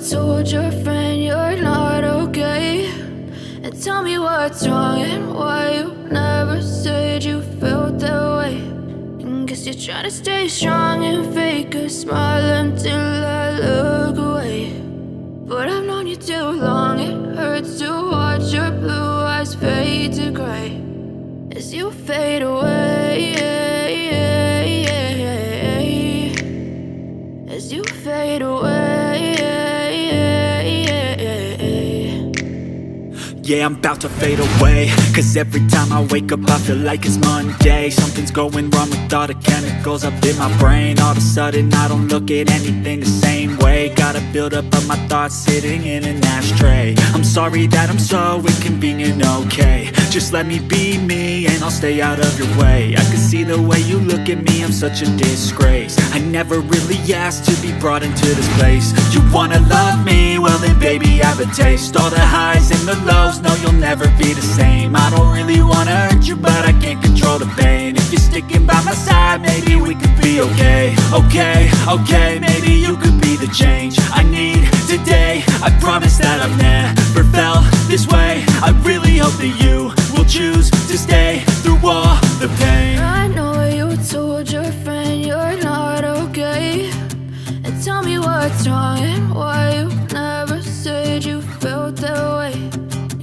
told your friend you're not okay, and tell me what's wrong and why you never said you felt that way. And guess you're trying to stay strong and fake a smile until I look away. But I've known you too long, it hurts to watch your blue eyes fade to gray as you fade away, as you fade away. Yeah, I'm about to fade away, cause every time I wake up I feel like it's Monday. Something's going wrong with all the chemicals up in my brain. All of a sudden I don't look at anything the same way. Got a buildup of my thoughts sitting in an ashtray. I'm sorry that I'm so inconvenient, okay. Just let me be me and I'll stay out of your way. I can see the way you look at me, I'm such a disgrace. I never really asked to be brought into this place. You wanna love me? Well then baby I have a taste. All the highs and the lows, no you'll never be the same. I don't really wanna hurt you but I can't control the pain. If you're sticking by my side maybe we could be okay. Okay, maybe you could be the change I need today. I promise that I've never felt this way. I really hope that you will choose to stay through all the pain. I know you told your friend you're not okay, and tell me what's wrong and why you never said you felt that way.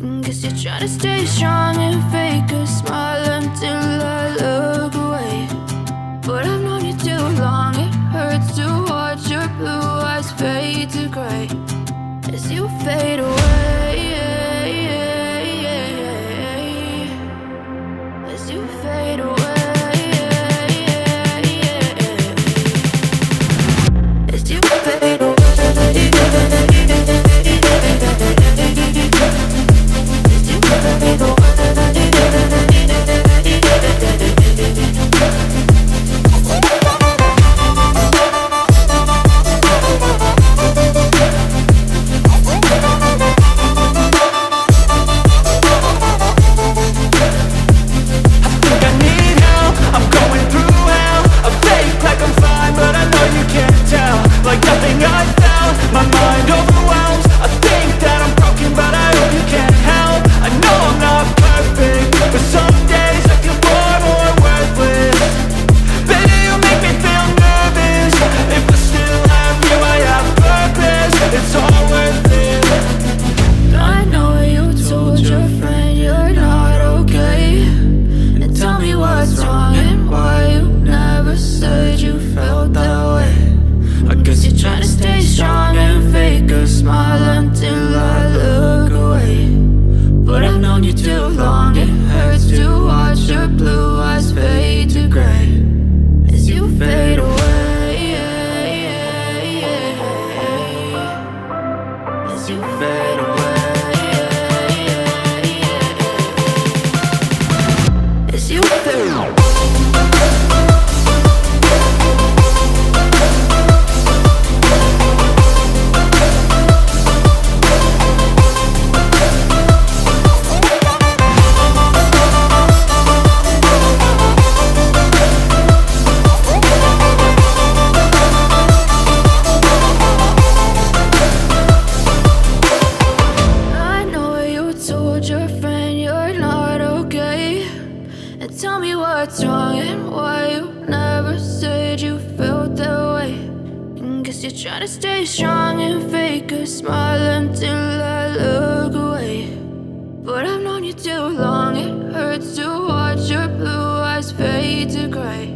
And guess you're trying to stay strong and fake a smile until I look away. But I've known you too long, it hurts to watch your blue eyes fade to gray as you fade away, as you fade away. Guess you're trying to stay strong and fake a smile until I look away. But I've known you too long, it hurts to watch your blue eyes fade to gray.